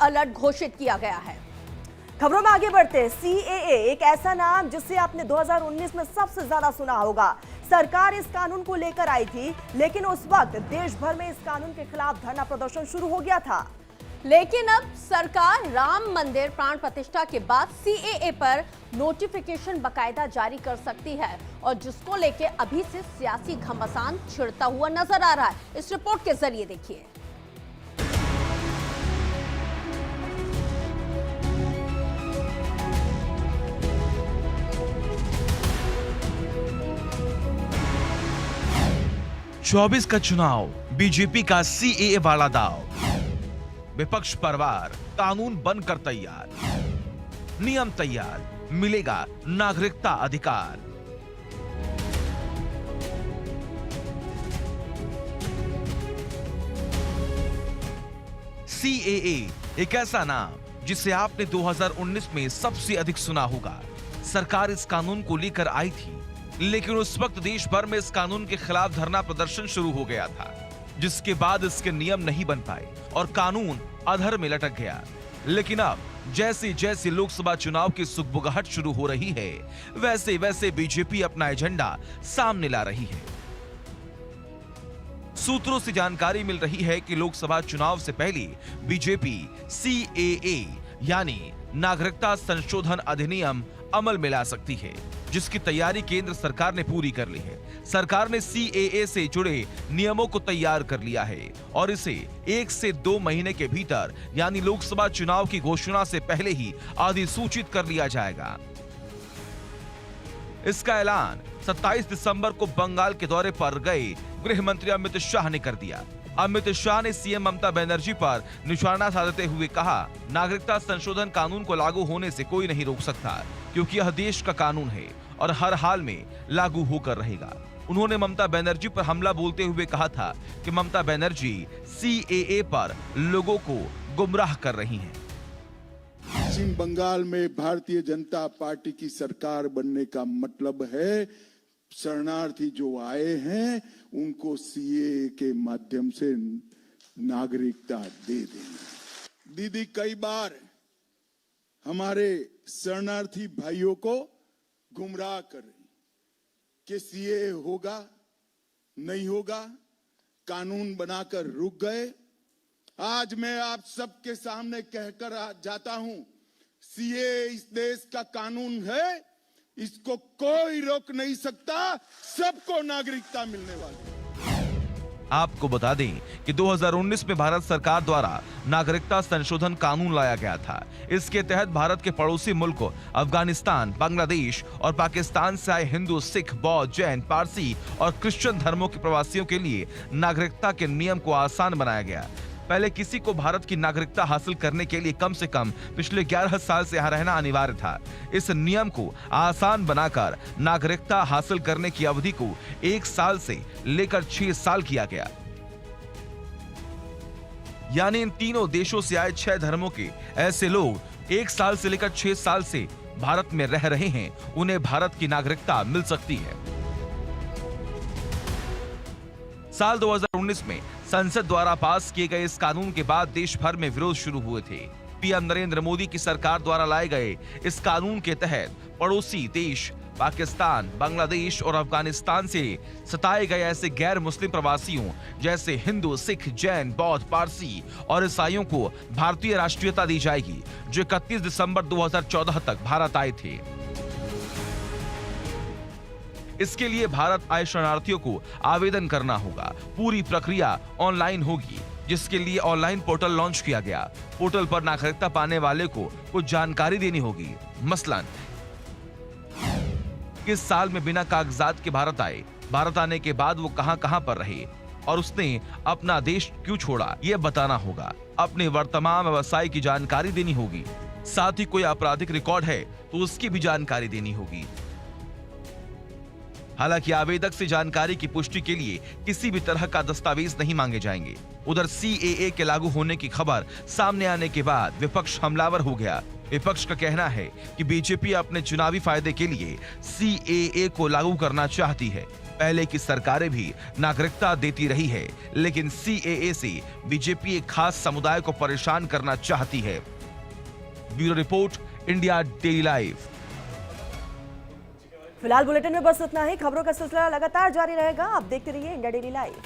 Alert घोषित किया गया है। खबरों में आगे बढ़ते हैं। सीएए एक ऐसा नाम जिसे आपने 2019 में सबसे ज्यादा सुना होगा। सरकार इस कानून को लेकर आई थी, लेकिन उस वक्त देश भर में इस कानून के खिलाफ धरना प्रदर्शन शुरू हो गया था। लेकिन अब सरकार राम मंदिर प्राण प्रतिष्ठा के बाद सीएए पर नोटिफिकेशन बकायदा जारी कर सकती है, और जिसको लेके अभी से सियासी घमासान छिड़ता हुआ नजर आ रहा है। इस रिपोर्ट के जरिए देखिए। चौबीस का चुनाव, बीजेपी का सीएए वाला दाव, विपक्ष परवार, कानून बनकर तैयार, नियम तैयार, मिलेगा नागरिकता अधिकार। सीएए एक ऐसा नाम जिसे आपने 2019 में सबसे अधिक सुना होगा। सरकार इस कानून को लेकर आई थी, लेकिन उस वक्त देश भर में इस कानून के खिलाफ धरना प्रदर्शन शुरू हो गया था, जिसके बाद इसके नियम नहीं बन पाए और कानून अधर में लटक गया। लेकिन अब जैसे जैसे लोकसभा चुनाव की सुगबुगाहट शुरू हो रही है, वैसे वैसे बीजेपी अपना एजेंडा सामने ला रही है। सूत्रों से जानकारी मिल रही है कि लोकसभा चुनाव से पहले बीजेपी सीएए यानी नागरिकता संशोधन अधिनियम अमल में ला सकती है, जिसकी तैयारी केंद्र सरकार ने पूरी कर ली है। सरकार ने सीएए से जुड़े नियमों को तैयार कर लिया है और इसे 1 से 2 महीने के भीतर यानी लोकसभा चुनाव की घोषणा से पहले ही अधिसूचित कर लिया जाएगा। इसका ऐलान 27 दिसंबर को बंगाल के दौरे पर गए गृह मंत्री अमित शाह ने कर दिया। अमित शाह ने सीएम ममता बनर्जी पर निशाना साधते हुए कहा, नागरिकता संशोधन कानून को लागू होने से कोई नहीं रोक सकता, क्योंकि यह देश का कानून है और हर हाल में लागू होकर रहेगा। उन्होंने ममता बनर्जी पर हमला बोलते हुए कहा था कि ममता बनर्जी सीएए पर लोगों को गुमराह कर रही हैं। पश्चिम बंगाल में भारतीय जनता पार्टी की सरकार बनने का मतलब है शरणार्थी जो आए हैं उनको सीएए के माध्यम से नागरिकता दे देना। दीदी कई बार हमारे शरणार्थी भाइयों को गुमराह कर रही कि सीएए होगा नहीं होगा, कानून बनाकर रुक गए। आज मैं आप सबके सामने कहकर जाता हूं, सीएए इस देश का कानून है, इसको कोई रोक नहीं सकता, सबको नागरिकता मिलने वाली है। आपको बता दें कि 2019 में भारत सरकार द्वारा नागरिकता संशोधन कानून लाया गया था। इसके तहत भारत के पड़ोसी मुल्क अफगानिस्तान, बांग्लादेश और पाकिस्तान से आए हिंदू, सिख, बौद्ध, जैन, पारसी और क्रिश्चियन धर्मों के प्रवासियों के लिए नागरिकता के नियम को आसान बनाया गया। पहले किसी को भारत की नागरिकता हासिल करने के लिए कम से कम पिछले 11 साल से यहाँ रहना अनिवार्य था। इस नियम को आसान बनाकर नागरिकता हासिल करने की अवधि को 1 साल से लेकर 6 साल किया गया। यानी इन तीनों देशों से आए 6 धर्मों के ऐसे लोग 1 साल से लेकर 6 साल से भारत में रह रहे हैं, उन्हें भारत की नागरिकता मिल सकती है। साल 2019 में संसद द्वारा पास किए गए इस कानून के बाद देश भर में विरोध शुरू हुए थे। पीएम नरेंद्र मोदी की सरकार द्वारा लाए गए इस कानून के तहत पड़ोसी देश पाकिस्तान, बांग्लादेश और अफगानिस्तान से सताए गए ऐसे गैर मुस्लिम प्रवासियों जैसे हिंदू, सिख, जैन, बौद्ध, पारसी और ईसाइयों को भारतीय राष्ट्रीयता दी जाएगी, जो 31 दिसंबर 2014 तक भारत आए थे। इसके लिए भारत आए शरणार्थियों को आवेदन करना होगा। पूरी प्रक्रिया ऑनलाइन होगी, जिसके लिए ऑनलाइन पोर्टल लॉन्च किया गया। पोर्टल पर नागरिकता पाने वाले को कुछ जानकारी देनी होगी, मसलन किस साल में बिना कागजात के भारत आए, भारत आने के बाद वो कहां-कहां पर रहे और उसने अपना देश क्यों छोड़ा, यह बताना होगा। अपने वर्तमान व्यवसाय की जानकारी देनी होगी। साथ ही कोई आपराधिक रिकॉर्ड है तो उसकी भी जानकारी देनी होगी। हालांकि आवेदक से जानकारी की पुष्टि के लिए किसी भी तरह का दस्तावेज नहीं मांगे जाएंगे। उधर सीएए के लागू होने की खबर सामने आने के बाद विपक्ष हमलावर हो गया। विपक्ष का कहना है कि बीजेपी अपने चुनावी फायदे के लिए सीएए को लागू करना चाहती है। पहले की सरकारें भी नागरिकता देती रही है, लेकिन सीएए से बीजेपी एक खास समुदाय को परेशान करना चाहती है। Bureau report, India daily live. फिलहाल बुलेटिन में बस इतना ही। खबरों का सिलसिला लगातार जारी रहेगा। आप देखते रहिए इंडिया डेली लाइव।